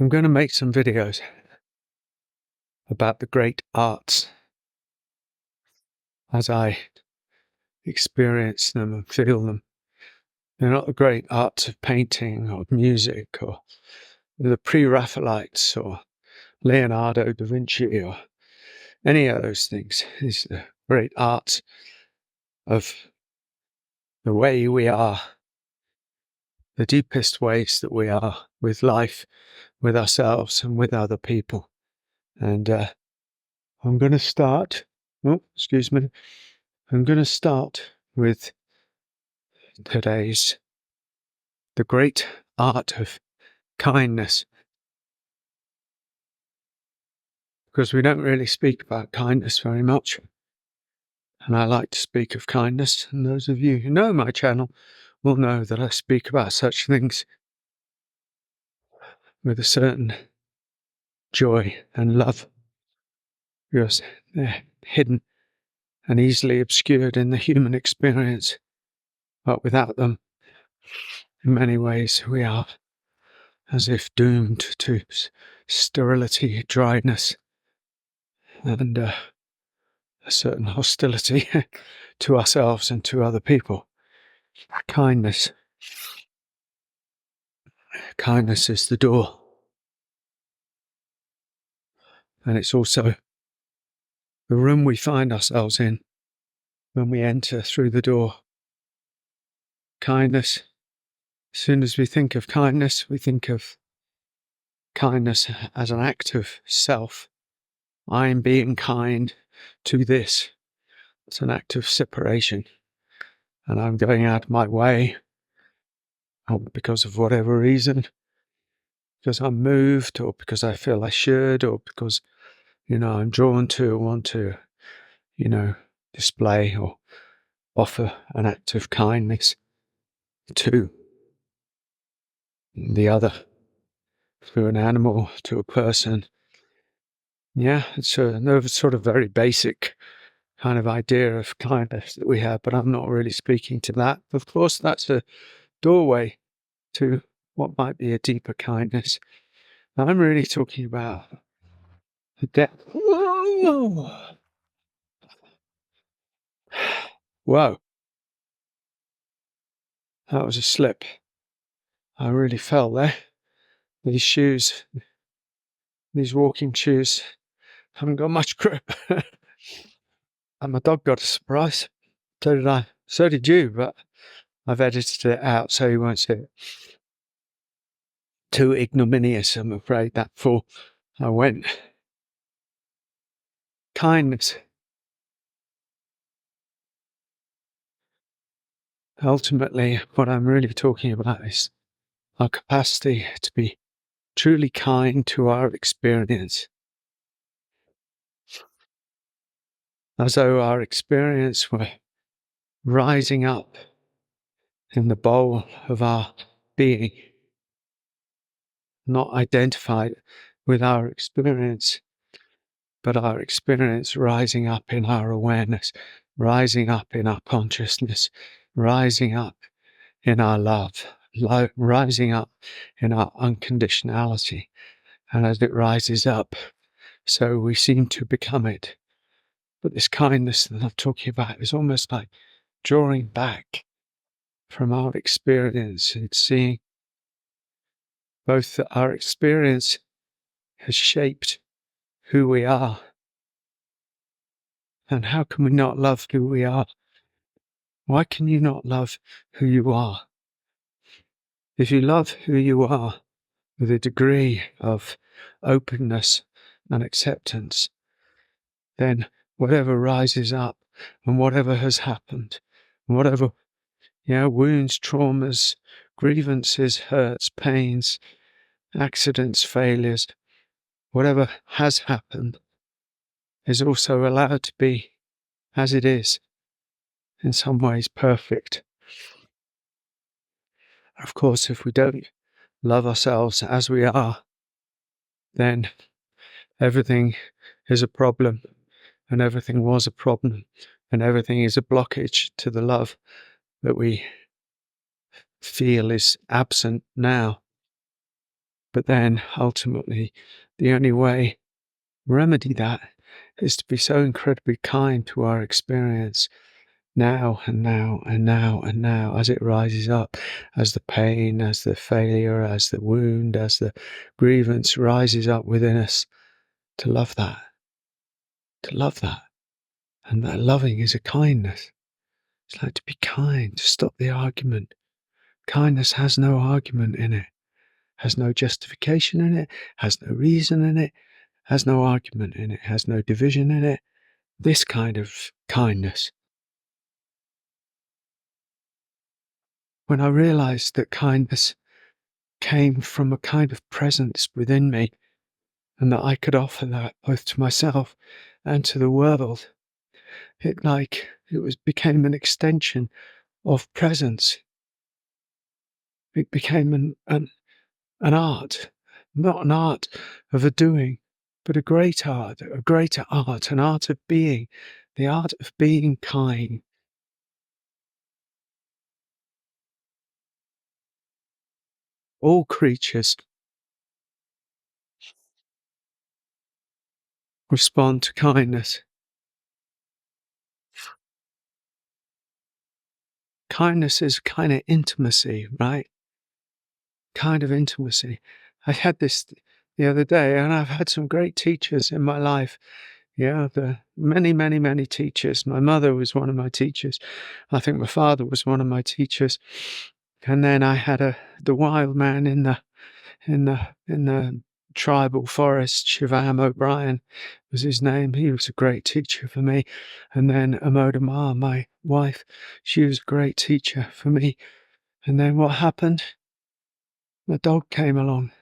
I'm going to make some videos about the great arts as I experience them and feel them. They're not the great arts of painting or music or the pre-Raphaelites or Leonardo da Vinci or any of those things. It's the great arts of the way we are, the deepest ways that we are with life, with ourselves and with other people. And I'm going to start, I'm going to start with today's the great art of kindness. Because we don't really speak about kindness very much. And I like to speak of kindness. And those of you who know my channel will know that I speak about such things with a certain joy and love. Because they're hidden and easily obscured in the human experience. But without them, in many ways, we are as if doomed to sterility, dryness, and a certain hostility to ourselves and to other people. Kindness. Kindness is the door. And it's also the room we find ourselves in when we enter through the door. Kindness. As soon as we think of kindness, we think of kindness as an act of self. I'm being kind to this. It's an act of separation. And I'm going out of my way because of whatever reason, because I'm moved or because I feel I should or because, I'm drawn to or want to, display or offer an act of kindness to the other, to an animal, to a person. Yeah, it's a sort of very basic kind of idea of kindness that we have, but I'm not really speaking to that. Of course, that's a doorway to what might be a deeper kindness. I'm really talking about the depth. Whoa. That was a slip. I really fell there. These shoes, these walking shoes, haven't got much grip. And my dog got a surprise. So did I. So did you, but I've edited it out so you won't see it. Too ignominious, I'm afraid, that fall. I went. Kindness. Ultimately, what I'm really talking about is our capacity to be truly kind to our experience. As though our experience were rising up in the bowl of our being, not identified with our experience, but our experience rising up in our awareness, rising up in our consciousness, rising up in our love, rising up in our unconditionality. And as it rises up, so we seem to become it. But this kindness that I'm talking about is almost like drawing back from our experience and seeing both that our experience has shaped who we are. And how can we not love who we are? Why can you not love who you are? If you love who you are with a degree of openness and acceptance, then whatever rises up and whatever has happened, whatever wounds, traumas, grievances, hurts, pains, accidents, failures, whatever has happened is also allowed to be as it is, in some ways perfect. Of course, if we don't love ourselves as we are, then everything is a problem, and everything was a problem, and everything is a blockage to the love that we feel is absent now. But then, ultimately, the only way to remedy that is to be so incredibly kind to our experience now and now and now and now as it rises up, as the pain, as the failure, as the wound, as the grievance rises up within us, to love that. To love that. And that loving is a kindness. It's like to be kind, to stop the argument. Kindness has no argument in it, has no justification in it, has no reason in it, has no argument in it, has no division in it. This kind of kindness. When I realized that kindness came from a kind of presence within me, and that I could offer that both to myself and to the world, it became an extension of presence. It became an art, not an art of a doing, but a greater art, an art of being, the art of being kind. All creatures respond to kindness. Kindness is kind of intimacy, right? Kind of intimacy. I had this the other day, and I've had some great teachers in my life. Yeah, the many, many, many teachers. My mother was one of my teachers. I think my father was one of my teachers. And then I had the wild man in the tribal forest, Shivam O'Brien was his name. He was a great teacher for me. And then Amodama, my wife, she was a great teacher for me. And then what happened? My dog came along.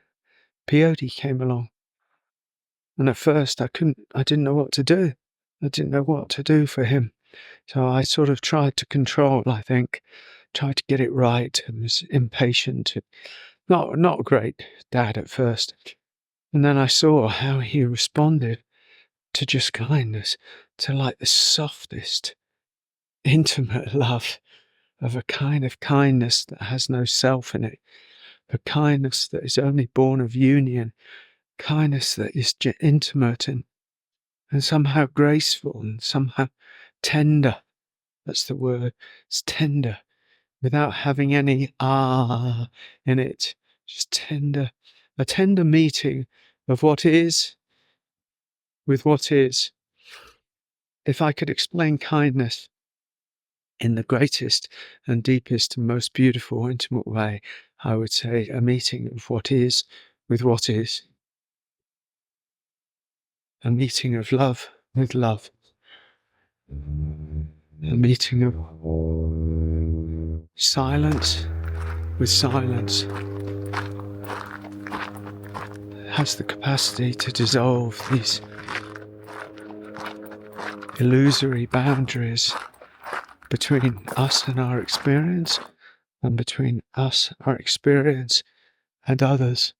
Peyote came along. And at first I didn't know what to do. I didn't know what to do for him. So I sort of tried to control, I think, tried to get it right, and was impatient. Not a great dad at first. And then I saw how he responded to just kindness, to like the softest, intimate love of a kind of kindness that has no self in it, a kindness that is only born of union, kindness that is intimate and somehow graceful and somehow tender. That's the word. It's tender, without having any in it. Just tender. A tender meeting of what is with what is. If I could explain kindness in the greatest and deepest and most beautiful, intimate way, I would say a meeting of what is with what is. A meeting of love with love. A meeting of silence with silence. It has the capacity to dissolve these illusory boundaries between us and our experience, and between us, our experience, and others,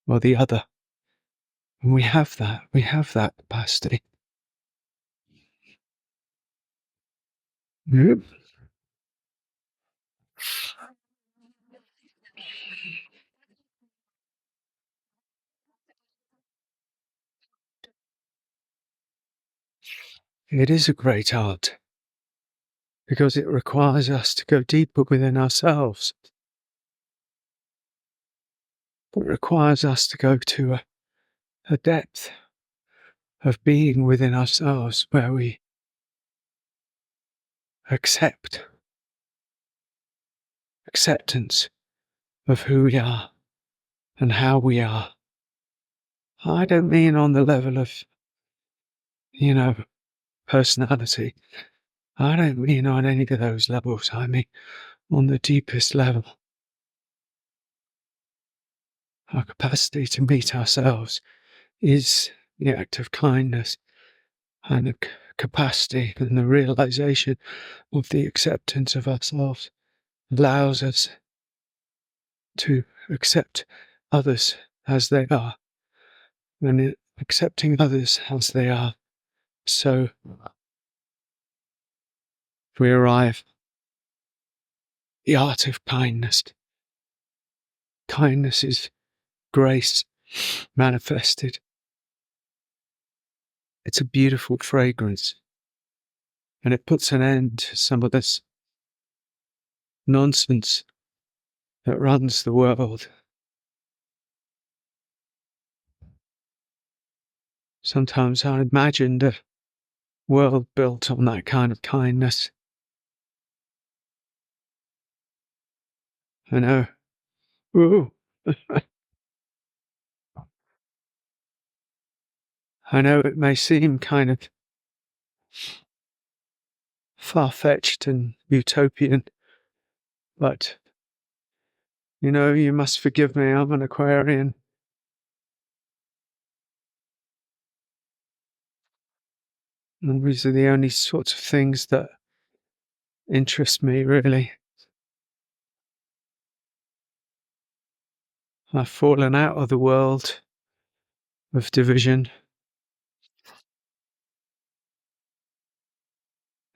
or the other. And we have that capacity. Yep. It is a great art, because it requires us to go deeper within ourselves. It requires us to go to a depth of being within ourselves where we acceptance of who we are and how we are. I don't mean on the level of, personality. I don't mean on any of those levels. I mean on the deepest level. Our capacity to meet ourselves is the act of kindness, and the capacity and the realization of the acceptance of ourselves allows us to accept others as they are. And accepting others as they are, so we arrive at the art of kindness. Kindness is grace manifested. It's a beautiful fragrance, and it puts an end to some of this nonsense that runs the world. Sometimes I imagined a world built on that kind of kindness. I know. Ooh. I know it may seem kind of far-fetched and utopian, but, you must forgive me, I'm an Aquarian. And these are the only sorts of things that interest me, really. I've fallen out of the world of division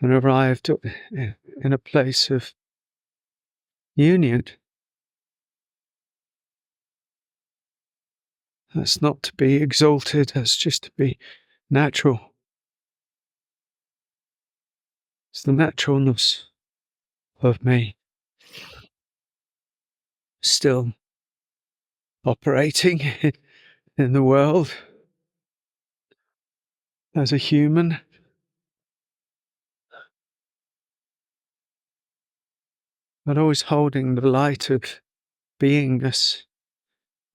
and arrived in a place of union. That's not to be exalted, that's just to be natural. It's the naturalness of me still operating in the world as a human. But always holding the light of beingness,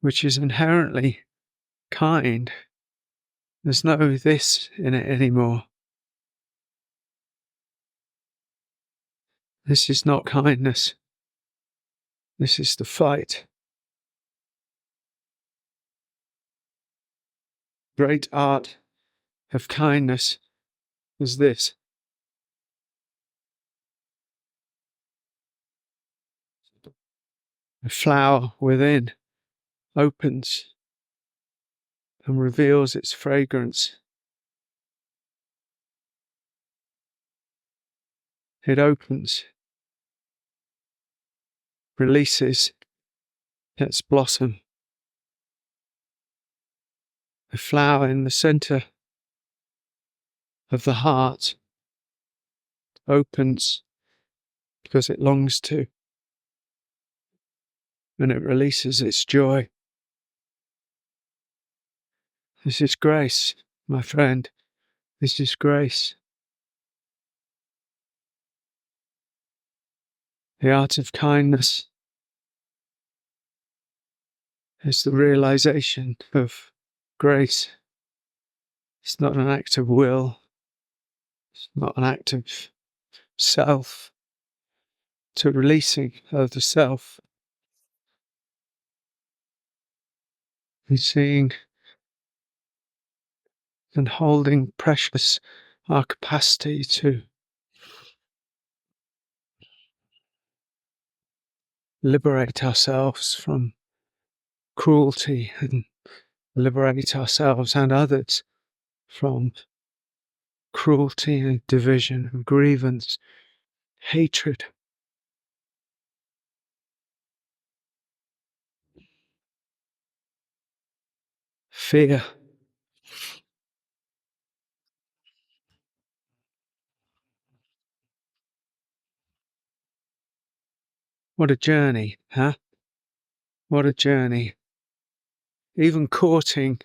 which is inherently kind. There's no this in it anymore. This is not kindness. This is the fight. Great art of kindness is this. The flower within opens and reveals its fragrance. It opens, releases its blossom. The flower in the center of the heart opens because it longs to, and it releases its joy. This is grace, my friend. This is grace. The art of kindness is the realization of grace. It's not an act of will. It's not an act of self. It's a releasing of the self. And seeing and holding precious our capacity to liberate ourselves from cruelty and liberate ourselves and others from cruelty and division and grievance, hatred. Fear. What a journey, huh? What a journey. Even courting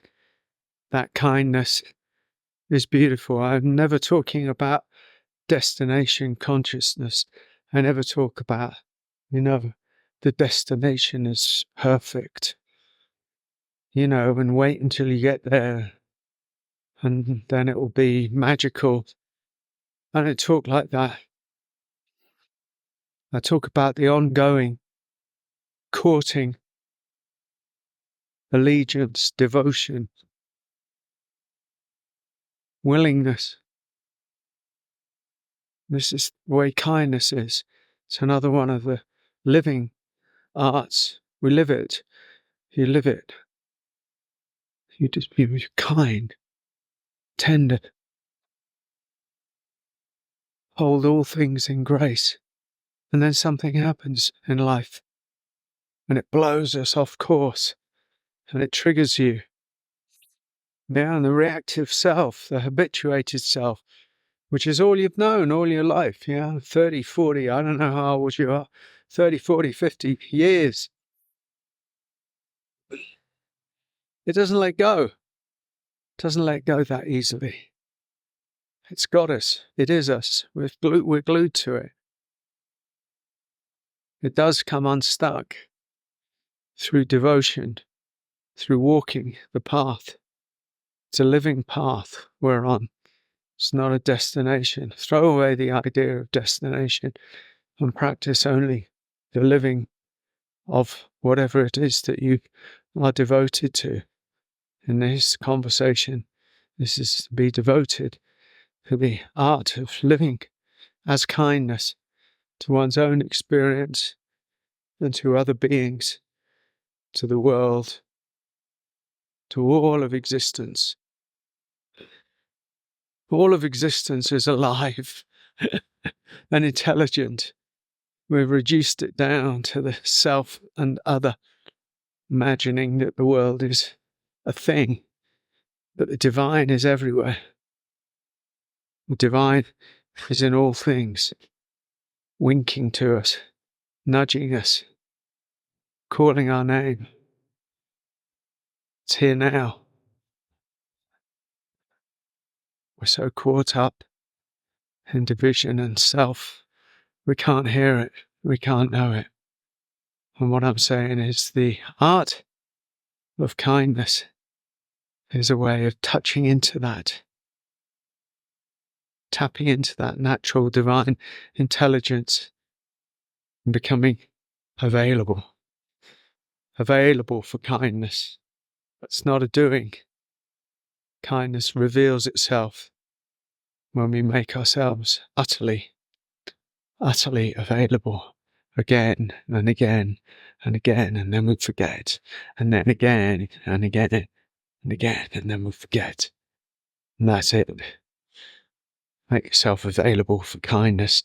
that kindness is beautiful. I'm never talking about destination consciousness. I never talk about, the destination is perfect. And wait until you get there and then it will be magical. I don't talk like that. I talk about the ongoing courting, allegiance, devotion, willingness. This is the way kindness is. It's another one of the living arts. We live it. You live it. You just be kind, tender, hold all things in grace. And then something happens in life and it blows us off course. and it triggers you. Yeah, and the reactive self, the habituated self, which is all you've known all your life, 30, 40, I don't know how old you are, 30, 40, 50 years. It doesn't let go. It doesn't let go that easily. It's got us. It is us. We're glued to it. It does come unstuck through devotion, through walking the path. It's a living path we're on. It's not a destination. Throw away the idea of destination and practice only the living of whatever it is that you are devoted to. In this conversation, this is to be devoted to the art of living as kindness to one's own experience and to other beings, to the world, to all of existence. All of existence is alive and intelligent. We've reduced it down to the self and other, imagining that the world is a thing, but the divine is everywhere. The divine is in all things, winking to us, nudging us, calling our name. It's here now. We're so caught up in division and self, we can't hear it, we can't know it. And what I'm saying is the art of kindness is a way of touching into that, tapping into that natural divine intelligence and becoming available for kindness. It's not a doing. Kindness reveals itself when we make ourselves utterly available again and again and again, and then we forget, and then again and again and again, and then we forget. And that's it. Make yourself available for kindness